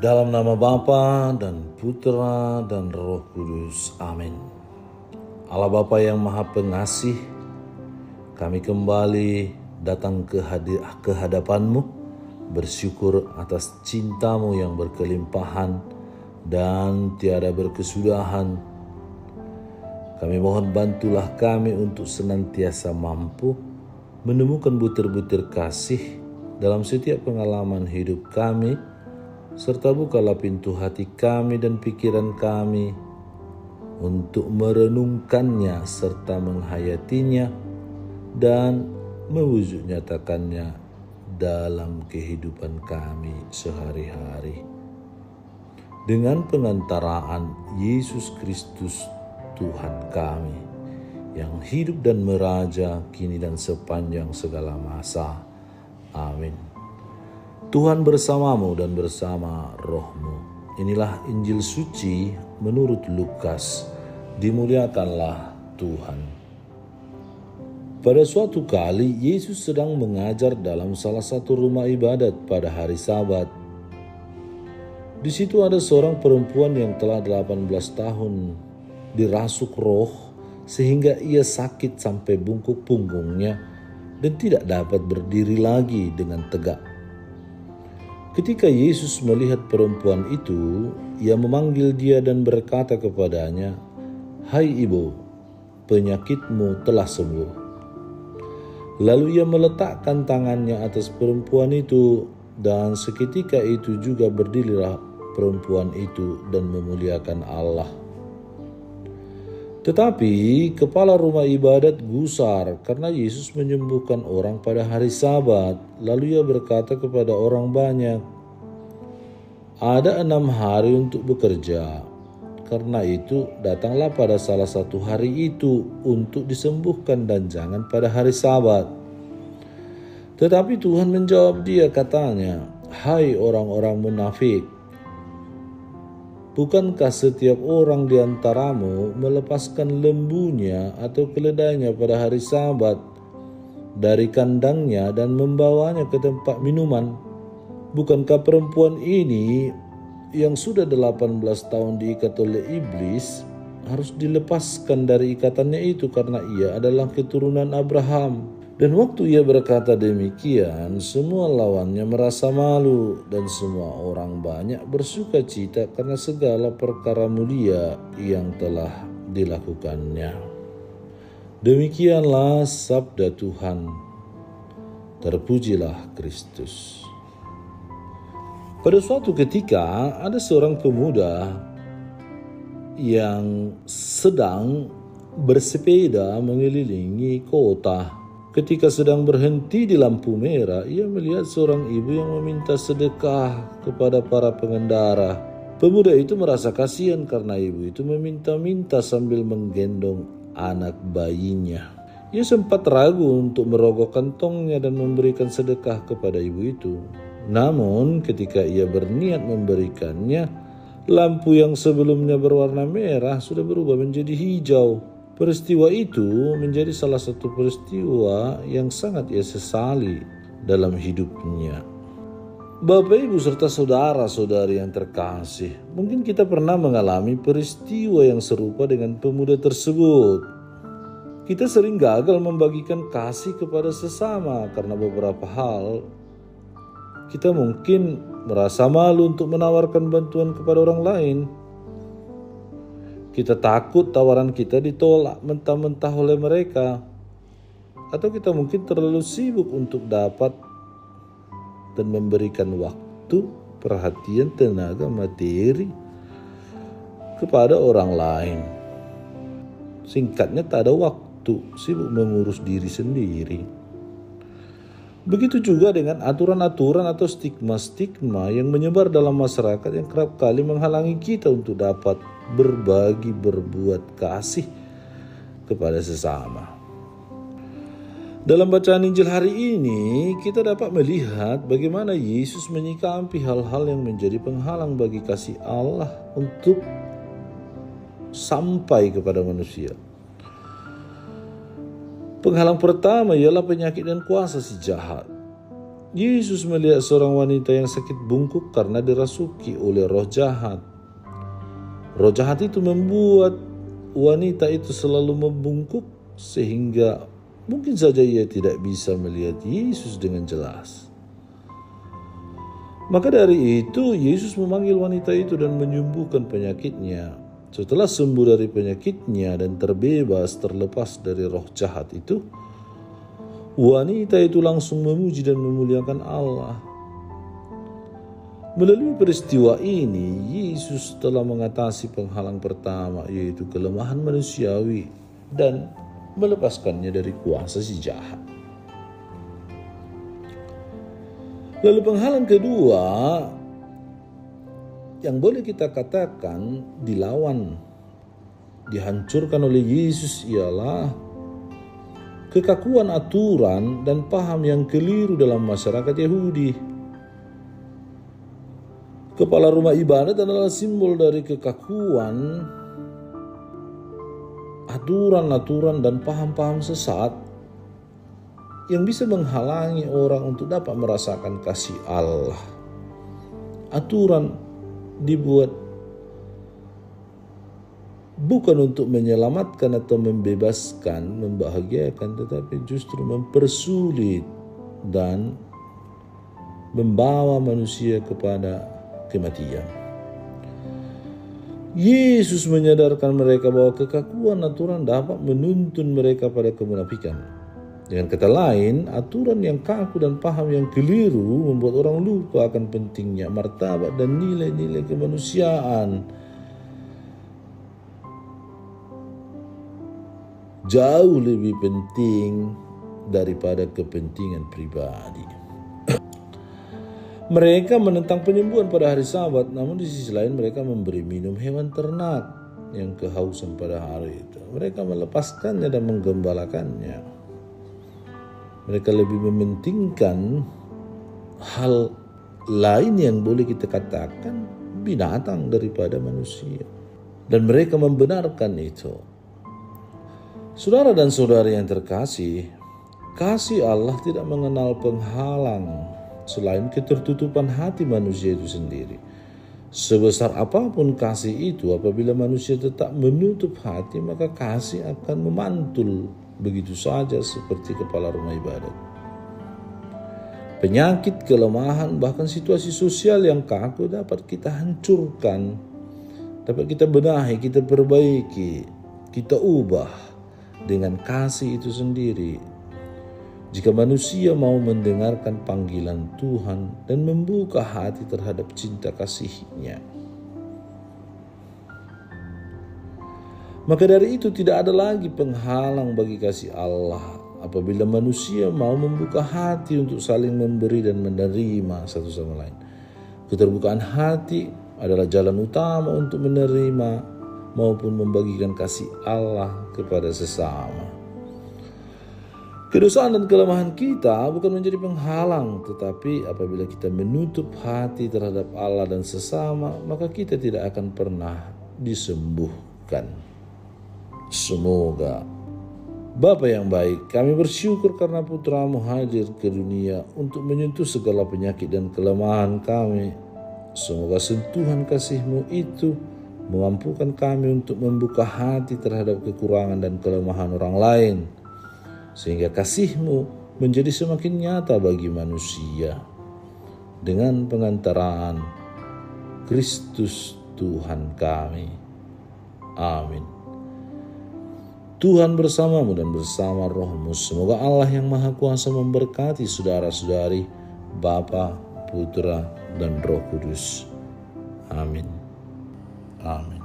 Dalam nama Bapa dan Putra dan Roh Kudus. Amin. Allah Bapa yang Maha Pengasih, kami kembali datang ke hadapan-Mu, bersyukur atas cinta-Mu yang berkelimpahan dan tiada berkesudahan. Kami mohon bantulah kami untuk senantiasa mampu menemukan butir-butir kasih dalam setiap pengalaman hidup kami, serta bukalah pintu hati kami dan pikiran kami untuk merenungkannya serta menghayatinya dan mewujud nyatakannya dalam kehidupan kami sehari-hari. Dengan pengantaraan Yesus Kristus Tuhan kami, yang hidup dan meraja kini dan sepanjang segala masa. Amin. Tuhan bersamamu dan bersama rohmu. Inilah Injil suci menurut Lukas. Dimuliakanlah Tuhan. Pada suatu kali Yesus sedang mengajar dalam salah satu rumah ibadat pada hari Sabat. Di situ ada seorang perempuan yang telah 18 tahun dirasuk roh sehingga ia sakit sampai bungkuk punggungnya dan tidak dapat berdiri lagi dengan tegak. Ketika Yesus melihat perempuan itu, ia memanggil dia dan berkata kepadanya, "Hai ibu, penyakitmu telah sembuh." Lalu ia meletakkan tangannya atas perempuan itu, dan seketika itu juga berdirilah perempuan itu dan memuliakan Allah. Tetapi kepala rumah ibadat gusar karena Yesus menyembuhkan orang pada hari Sabat. Lalu ia berkata kepada orang banyak, "Ada 6 hari untuk bekerja. Karena itu datanglah pada salah satu hari itu untuk disembuhkan dan jangan pada hari Sabat." Tetapi Tuhan menjawab dia, katanya, "Hai orang-orang munafik, bukankah setiap orang di antaramu melepaskan lembunya atau keledainya pada hari Sabat dari kandangnya dan membawanya ke tempat minuman? Bukankah perempuan ini yang sudah 18 tahun diikat oleh iblis harus dilepaskan dari ikatannya itu karena ia adalah keturunan Abraham?" Dan waktu ia berkata demikian, semua lawannya merasa malu dan semua orang banyak bersuka cita karena segala perkara mulia yang telah dilakukannya. Demikianlah sabda Tuhan. Terpujilah Kristus. Pada suatu ketika ada seorang pemuda yang sedang bersepeda mengelilingi kota. Ketika sedang berhenti di lampu merah, ia melihat seorang ibu yang meminta sedekah kepada para pengendara. Pemuda itu merasa kasihan karena ibu itu meminta-minta sambil menggendong anak bayinya. Ia sempat ragu untuk merogoh kantongnya dan memberikan sedekah kepada ibu itu. Namun ketika ia berniat memberikannya, lampu yang sebelumnya berwarna merah sudah berubah menjadi hijau. Peristiwa itu menjadi salah satu peristiwa yang sangat ia sesali dalam hidupnya. Bapak, Ibu, serta saudara-saudari yang terkasih, mungkin kita pernah mengalami peristiwa yang serupa dengan pemuda tersebut. Kita sering gagal membagikan kasih kepada sesama karena beberapa hal. Kita mungkin merasa malu untuk menawarkan bantuan kepada orang lain. Kita takut tawaran kita ditolak mentah-mentah oleh mereka. Atau kita mungkin terlalu sibuk untuk dapat dan memberikan waktu, perhatian, tenaga, materi kepada orang lain. Singkatnya, tak ada waktu, sibuk mengurus diri sendiri. Begitu juga dengan aturan-aturan atau stigma-stigma yang menyebar dalam masyarakat yang kerap kali menghalangi kita untuk dapat berbagi, berbuat kasih kepada sesama. Dalam bacaan Injil hari ini, kita dapat melihat bagaimana Yesus menyikapi hal-hal yang menjadi penghalang bagi kasih Allah untuk sampai kepada manusia. Penghalang pertama ialah penyakit dan kuasa si jahat. Yesus melihat seorang wanita yang sakit bungkuk karena dirasuki oleh roh jahat. Roh jahat itu membuat wanita itu selalu membungkuk sehingga mungkin saja ia tidak bisa melihat Yesus dengan jelas. Maka dari itu Yesus memanggil wanita itu dan menyembuhkan penyakitnya. Setelah sembuh dari penyakitnya dan terbebas terlepas dari roh jahat itu, wanita itu langsung memuji dan memuliakan Allah. Melalui peristiwa ini, Yesus telah mengatasi penghalang pertama, yaitu kelemahan manusiawi, dan melepaskannya dari kuasa si jahat. Lalu penghalang kedua yang boleh kita katakan dilawan, dihancurkan oleh Yesus ialah kekakuan aturan dan paham yang keliru dalam masyarakat Yahudi. Kepala rumah ibadat adalah simbol dari kekakuan, aturan-aturan dan paham-paham sesat yang bisa menghalangi orang untuk dapat merasakan kasih Allah. Aturan dibuat bukan untuk menyelamatkan atau membebaskan, membahagiakan, tetapi justru mempersulit dan membawa manusia kepada kematian. Yesus menyadarkan mereka bahwa kekakuan aturan dapat menuntun mereka pada kemunafikan. Dengan kata lain, aturan yang kaku dan paham yang keliru membuat orang lupa akan pentingnya martabat dan nilai-nilai kemanusiaan. Jauh lebih penting daripada kepentingan pribadi. Mereka menentang penyembuhan pada hari Sabat, namun di sisi lain mereka memberi minum hewan ternak yang kehausan pada hari itu. Mereka melepaskannya dan menggembalakannya. Mereka lebih mementingkan hal lain yang boleh kita katakan binatang daripada manusia. Dan mereka membenarkan itu. Saudara dan saudari yang terkasih, kasih Allah tidak mengenal penghalang selain ketertutupan hati manusia itu sendiri. Sebesar apapun kasih itu, apabila manusia tetap menutup hati, maka kasih akan memantul begitu saja seperti kepala rumah ibadat. Penyakit, kelemahan, bahkan situasi sosial yang kaku dapat kita hancurkan, dapat kita benahi, kita perbaiki, kita ubah dengan kasih itu sendiri. Jika manusia mau mendengarkan panggilan Tuhan dan membuka hati terhadap cinta kasih-Nya. Maka dari itu tidak ada lagi penghalang bagi kasih Allah apabila manusia mau membuka hati untuk saling memberi dan menerima satu sama lain. Keterbukaan hati adalah jalan utama untuk menerima maupun membagikan kasih Allah kepada sesama. Kedosaan dan kelemahan kita bukan menjadi penghalang, tetapi apabila kita menutup hati terhadap Allah dan sesama, maka kita tidak akan pernah disembuhkan. Semoga Bapa yang baik, kami bersyukur karena Putra-Mu hadir ke dunia untuk menyentuh segala penyakit dan kelemahan kami. Semoga sentuhan kasih-Mu itu memampukan kami untuk membuka hati terhadap kekurangan dan kelemahan orang lain, sehingga kasih-Mu menjadi semakin nyata bagi manusia dengan pengantaraan Kristus Tuhan kami. Amin. Tuhan bersamamu dan bersama rohmu. Semoga Allah yang Maha Kuasa memberkati saudara-saudari, Bapa, Putra, dan Roh Kudus. Amin. Amin.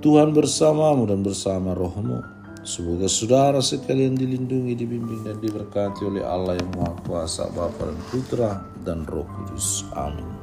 Tuhan bersamamu dan bersama rohmu. Semoga saudara sekalian dilindungi, dibimbing, dan diberkati oleh Allah yang Maha Kuasa, Bapa dan Putra, dan Roh Kudus. Amin.